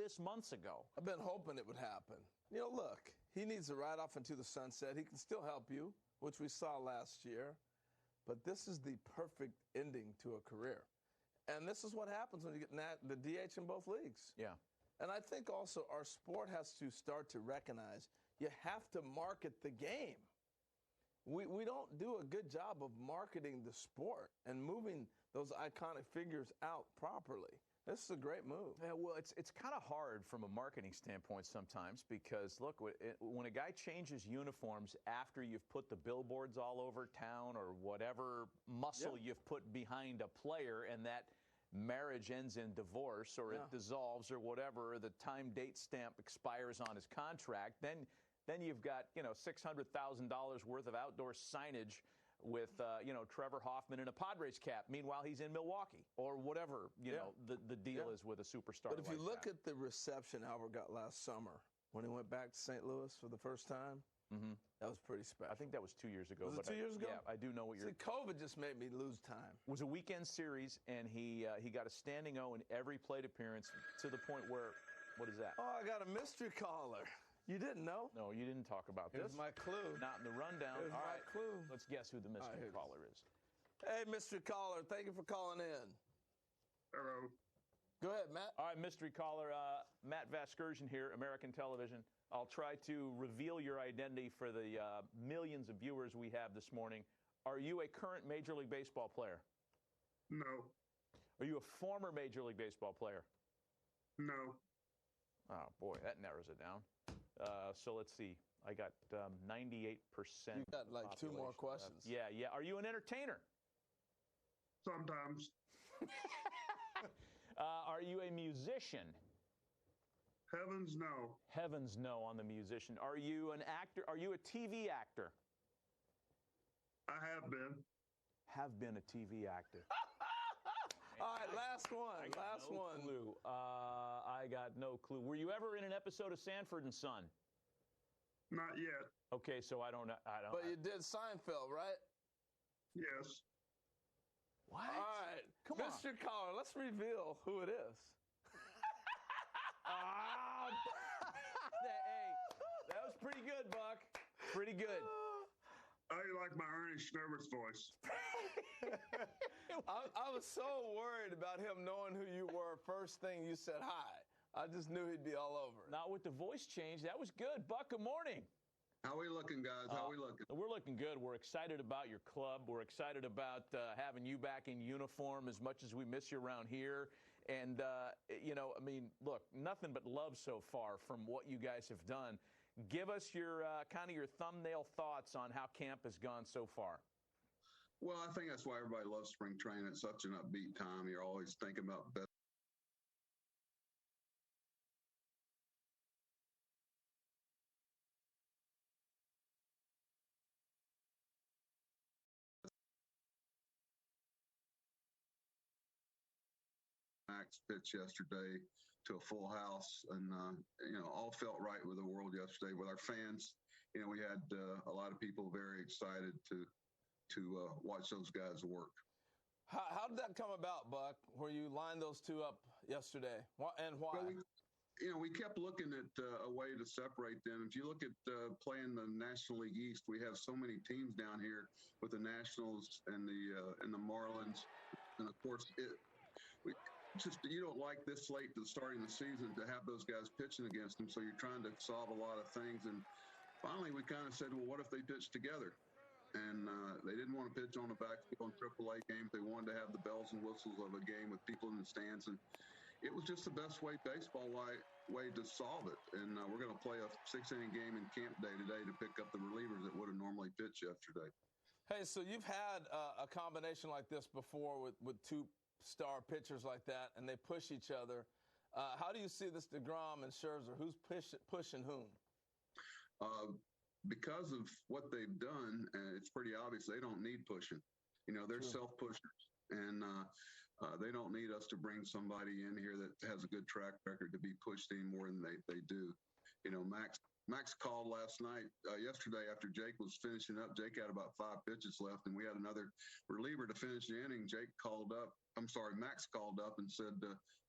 this months ago. I've been hoping it would happen. You know, look, he needs to ride off into the sunset. He can still help you, which we saw last year. But this is the perfect ending to a career. And this is what happens when you get the DH in both leagues. Yeah. And I think also our sport has to start to recognize you have to market the game. We don't do a good job of marketing the sport and moving those iconic figures out properly. This is a great move. Yeah, well, it's kind of hard from a marketing standpoint sometimes because, look, when a guy changes uniforms after you've put the billboards all over town or whatever muscle you've put behind a player and that marriage ends in divorce or it dissolves or whatever, or the time date stamp expires on his contract, then you've got, $600,000 worth of outdoor signage with, Trevor Hoffman in a Padres cap. Meanwhile, he's in Milwaukee or whatever, the deal is with a superstar. But if you look at the reception Albert got last summer when he went back to St. Louis for the first time, that was pretty special. I think that was 2 years ago. Was it 2 years ago? Yeah, I do know what you're... See, COVID just made me lose time. It was a weekend series, and he got a standing O in every plate appearance to the point where... What is that? Oh, I got a mystery caller. You didn't know? No, you didn't talk about this. Here's my clue. Not in the rundown. Here's my clue. Let's guess who the mystery caller is. Hey, mystery caller, thank you for calling in. Hello. Go ahead, Matt. All right, mystery caller, Matt Vasgersian here, American Television. I'll try to reveal your identity for the millions of viewers we have this morning. Are you a current Major League Baseball player? No. Are you a former Major League Baseball player? No. Oh, boy, that narrows it down. So let's see. I got 98%. You got like 2 more questions. Yeah. Are you an entertainer? Sometimes. Are you a musician? Heavens no. Heavens no on the musician. Are you an actor? Are you a TV actor? I have been. Have been a TV actor. All right, last one. Last one. Clue. I got no clue. Were you ever in an episode of Sanford and Son? Not yet. Okay, so I don't know. But you did Seinfeld, right? Yes. What? All right. Come on. Mr. Caller, let's reveal who it is. Hey, that was pretty good, Buck. Pretty good. I like my Ernie Schnerbers voice. I was so worried about him knowing who you were. First thing you said hi. I just knew he'd be all over. Not with the voice change. That was good. Buck, good morning. How we looking, guys? How we looking? We're looking good. We're excited about your club. We're excited about having you back in uniform as much as we miss you around here. And, look, nothing but love so far from what you guys have done. Give us your kind of your thumbnail thoughts on how camp has gone so far. Well, I think that's why everybody loves spring training. It's such an upbeat time. You're always thinking about best. Max pitch yesterday to a full house, and all felt right with the world yesterday with our fans. We had a lot of people very excited to watch those guys work. How did that come about, Buck, where you lined those two up yesterday, and why? Well, we kept looking at a way to separate them. If you look at playing the National League East, we have so many teams down here with the Nationals and the Marlins, and of course you don't like this late to starting the season to have those guys pitching against them, so you're trying to solve a lot of things. And finally, we kind of said, well, what if they pitched together? And they didn't want to pitch on the backfield in AAA games. They wanted to have the bells and whistles of a game with people in the stands. And it was just the best way way to solve it. And we're going to play a 6-inning game in camp day today to pick up the relievers that would have normally pitched yesterday. Hey, so you've had a combination like this before with two star pitchers like that, and they push each other. How do you see this DeGrom and Scherzer? Who's pushing whom? Because of what they've done, it's pretty obvious they don't need pushing. They're self-pushers, and they don't need us to bring somebody in here that has a good track record to be pushed any more than they do. Max called yesterday after Jake was finishing up. Jake had about 5 pitches left, and we had another reliever to finish the inning. Max called up and said,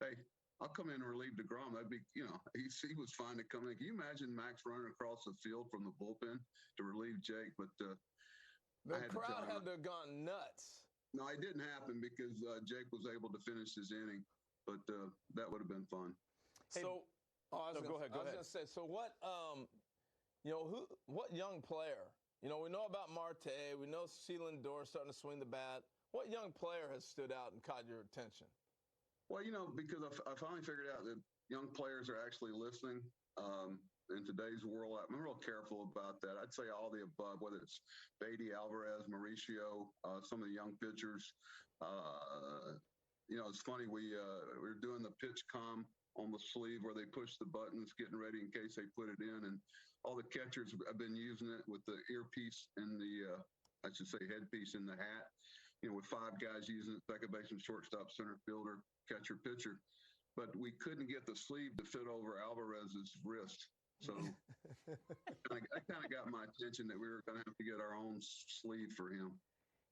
hey, I'll come in and relieve DeGrom. That'd be, he was fine to come in. Can you imagine Max running across the field from the bullpen to relieve Jake? But the crowd had to have gone nuts. No, it didn't happen because Jake was able to finish his inning. But that would have been fun. So, go ahead. I was going to say, so what, what young player? We know about Marte. We know Sealand Door starting to swing the bat. What young player has stood out and caught your attention? Well, because I finally figured out that young players are actually listening in today's world. I'm real careful about that. I'd say all the above, whether it's Beatty, Alvarez, Mauricio, some of the young pitchers. It's funny. We were doing the pitch comm on the sleeve where they push the buttons, getting ready in case they put it in. And all the catchers have been using it with the earpiece and the, headpiece in the hat. With 5 guys using it, second baseman, shortstop, center fielder, catcher, pitcher. But we couldn't get the sleeve to fit over Alvarez's wrist. So that kind of got my attention that we were going to have to get our own sleeve for him.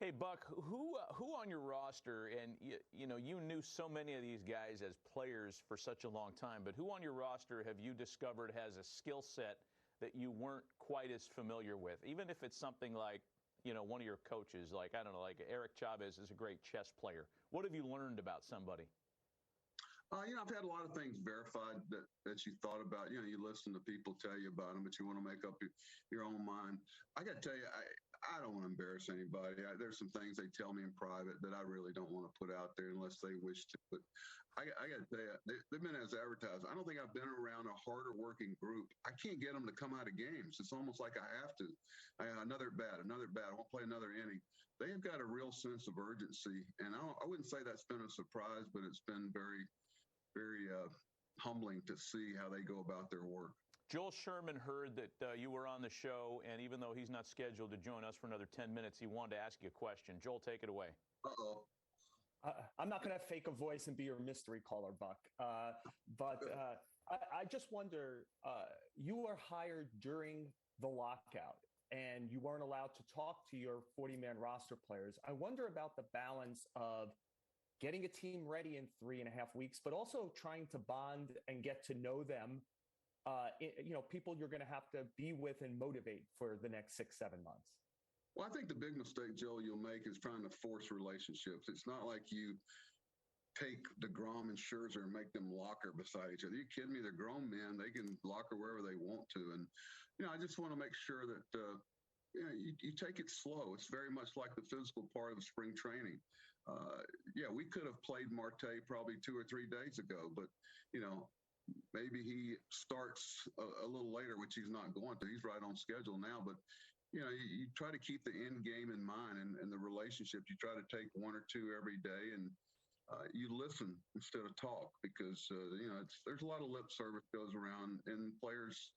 Hey, Buck, who on your roster, and you knew so many of these guys as players for such a long time, but who on your roster have you discovered has a skill set that you weren't quite as familiar with? Even if it's something like, one of your coaches, like Eric Chavez is a great chess player. What have you learned about somebody? I've had a lot of things verified that you thought about. You listen to people tell you about them, but you want to make up your own mind. I got to tell you, I don't want to embarrass anybody. There's some things they tell me in private that I really don't want to put out there unless they wish to. But I got to tell you, they've been as advertised. I don't think I've been around a harder working group. I can't get them to come out of games. It's almost like I have to. Another bat. I won't play another inning. They've got a real sense of urgency. And I wouldn't say that's been a surprise, but it's been very, very humbling to see how they go about their work. Joel Sherman heard that you were on the show, and even though he's not scheduled to join us for another 10 minutes, he wanted to ask you a question. Joel, take it away. Uh-oh. I'm not going to fake a voice and be your mystery caller, Buck. But I just wonder, you were hired during the lockout, and you weren't allowed to talk to your 40-man roster players. I wonder about the balance of getting a team ready in 3.5 weeks, but also trying to bond and get to know them, people you're going to have to be with and motivate for the next 6-7 months. Well, I think the big mistake, Joe, you'll make is trying to force relationships. It's not like you take DeGrom and Scherzer and make them locker beside each other. Are you kidding me? They're grown men. They can locker wherever they want to. And, I just want to make sure that, you take it slow. It's very much like the physical part of spring training. We could have played Marte probably 2 or 3 days ago, but, maybe he starts a little later, which he's not going to. He's right on schedule now, but you try to keep the end game in mind and the relationship. You try to take 1 or 2 every day, and you listen instead of talk because there's a lot of lip service goes around, and players,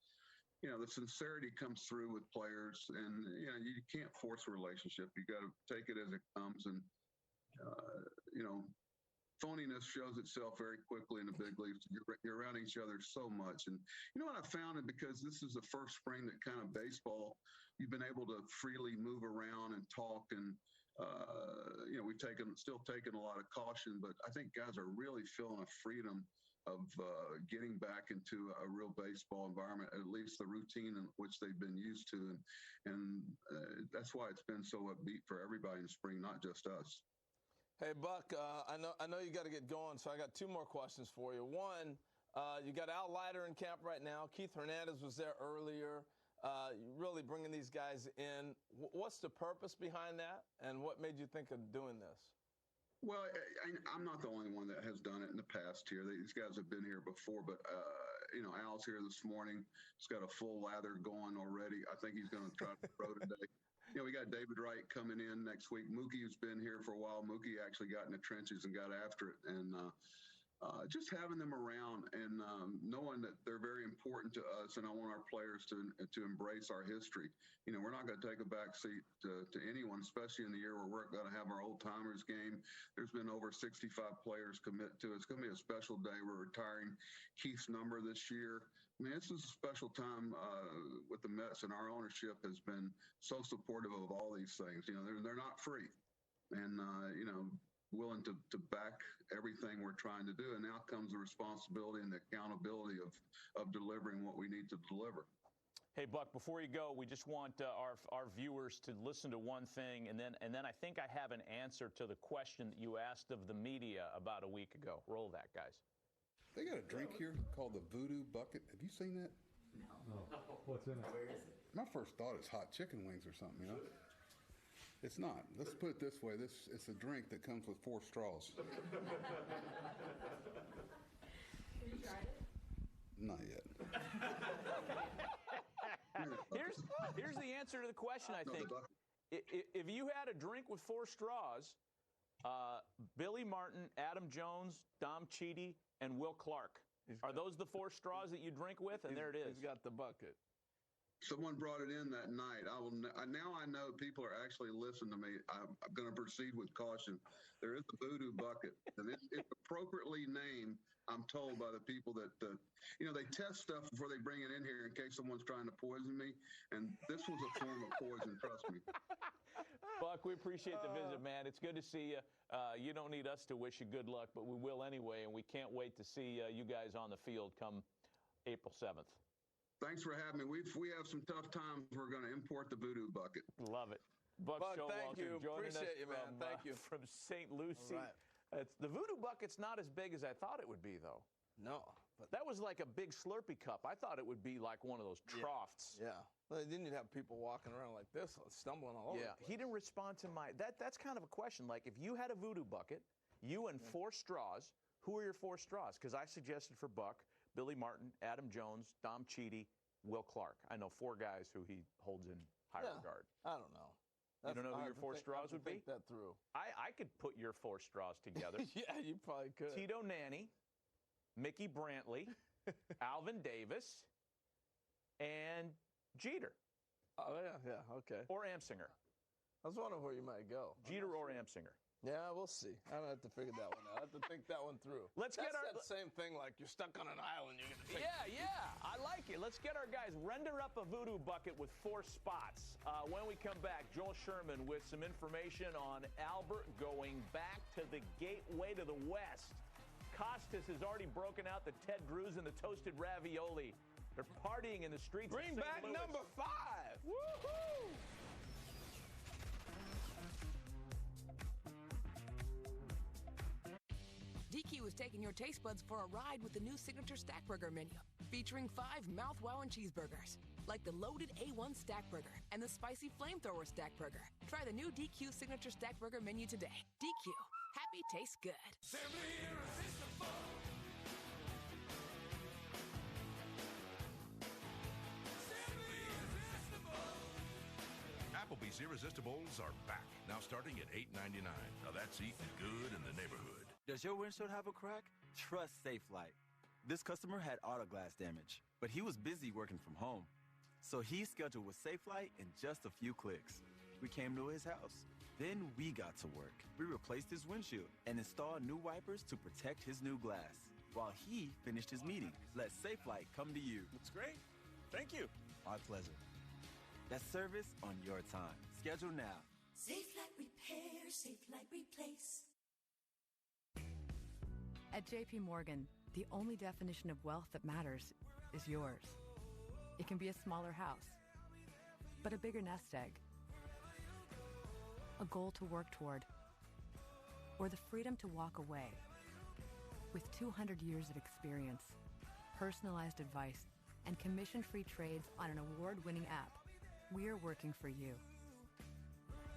the sincerity comes through with players, and you can't force a relationship. You got to take it as it comes, and phoniness shows itself very quickly in the big leagues. You're around each other so much. And what I found, and because this is the first spring that kind of baseball, you've been able to freely move around and talk. And, we've still taken a lot of caution, but I think guys are really feeling a freedom of getting back into a real baseball environment, at least the routine in which they've been used to. And that's why it's been so upbeat for everybody in the spring, not just us. Hey, Buck, I know you got to get going, so I got 2 more questions for you. One, you got Al Leiter in camp right now. Keith Hernandez was there earlier. Really bringing these guys in. What's the purpose behind that, and what made you think of doing this? Well, I'm not the only one that has done it in the past here. These guys have been here before, but Al's here this morning. He's got a full lather going already. I think he's going to try to throw today. We got David Wright coming in next week. Mookie has been here for a while. Mookie actually got in the trenches and got after it. And just having them around and knowing that they're very important to us, and I want our players to embrace our history. We're not going to take a back seat to anyone, especially in the year where we're going to have our old-timers game. There's been over 65 players commit to it. It's going to be a special day. We're retiring Keith's number this year. I mean, this is a special time with the Mets, and our ownership has been so supportive of all these things. They're not free. And, willing to back everything we're trying to do. And now comes the responsibility and the accountability of delivering what we need to deliver. Hey, Buck, before you go, we just want our viewers to listen to one thing, and then I think I have an answer to the question that you asked of the media about a week ago. Roll that, guys. They got a drink here called the Voodoo Bucket. Have you seen that? No. What's in it? Where is it? My first thought is hot chicken wings or something, you know? It's not. Let's put it this way. It's a drink that comes with 4 straws. Have you tried it? Not yet. Here's the answer to the question, I think. If you had a drink with 4 straws, Billy Martin, Adam Jones, Dom Cheedy, and Will Clark, are those the 4 straws that you drink with? And there it is. He's got the bucket. Someone brought it in that night. Now I know people are actually listening to me. I'm going to proceed with caution. There is the Voodoo Bucket, and it's appropriately named. I'm told by the people that they test stuff before they bring it in here in case someone's trying to poison me, and this was a form of poison. Trust me. Buck, we appreciate the visit, man. It's good to see you. You don't need us to wish you good luck, but we will anyway, and we can't wait to see you guys on the field come April 7th. Thanks for having me. We have some tough times. We're going to import the Voodoo Bucket. Love it. Buck thank Showalter you. joining Appreciate us you, man. Thank you. From St. Lucie. All right. The Voodoo Bucket's not as big as I thought it would be, though. No. But That was like a big Slurpee cup. I thought it would be like one of those troughs. yeah. Well, then you'd have people walking around like this, stumbling all over. Yeah, he didn't respond to my... That's kind of a question. Like, if you had a Voodoo Bucket, you and 4 straws, who are your 4 straws? Because I suggested for Buck, Billy Martin, Adam Jones, Dom Cheedy, Will Clark. I know 4 guys who he holds in high regard. I don't know. You don't know who your 4 straws would be? Think that through. I could put your 4 straws together. Yeah, you probably could. Tito Nanny, Mickey Brantley, Alvin Davis, and Jeter. Oh, yeah, okay. Or Amsinger. I was wondering where you might go. Jeter or Amsinger. Yeah, we'll see. I don't have to figure that one out. I have to think that one through. Let's get our that same thing like you're stuck on an island. You're gonna I like it. Let's get our guys render up a Voodoo Bucket with 4 spots. When we come back, Joel Sherman with some information on Albert going back to the gateway to the West. Costas has already broken out the Ted Drews and the toasted ravioli. They're partying in the streets. Bring of St. back Louis. number 5. Woohoo! DQ is taking your taste buds for a ride with the new signature stack burger menu, featuring 5 mouth-wowing cheeseburgers, like the loaded A1 stack burger and the spicy flamethrower stack burger. Try the new DQ signature stack burger menu today. DQ, happy tastes good. Simply irresistible. Simply irresistible. Applebee's Irresistibles are back, now starting at $8.99. Now that's eating good in the neighborhood. Does your windshield have a crack? Trust SafeLight. This customer had auto glass damage, but he was busy working from home. So he scheduled with SafeLight in just a few clicks. We came to his house. Then we got to work. We replaced his windshield and installed new wipers to protect his new glass while he finished his meeting. Let SafeLight come to you. Looks great. Thank you. My pleasure. That's service on your time. Schedule now. SafeLight Repair, SafeLight Replace. At JP Morgan, the only definition of wealth that matters is yours. It can be a smaller house, but a bigger nest egg, a goal to work toward, or the freedom to walk away. With 200 years of experience, personalized advice, and commission-free trades on an award-winning app, we're working for you.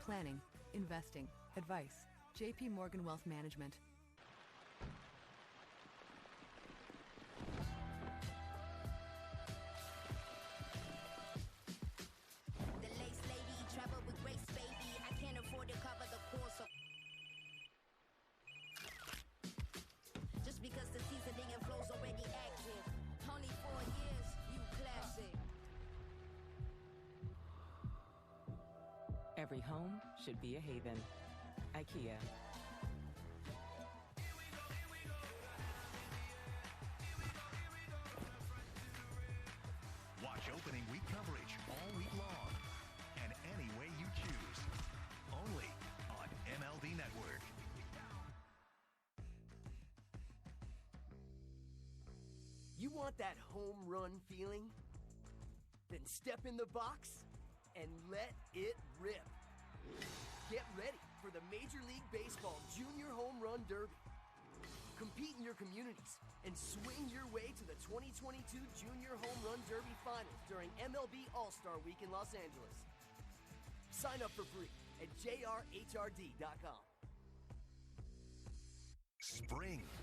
Planning, investing, advice. JP Morgan Wealth Management. Every home should be a haven. IKEA. Watch opening week coverage all week long and any way you choose. Only on MLB Network. want that home run feeling? Then step in the box and let it rip. Get ready for the Major League Baseball Junior Home Run Derby. Compete in your communities and swing your way to the 2022 Junior Home Run Derby Finals during MLB All-Star Week in Los Angeles. Sign up for free at jrhrd.com. Spring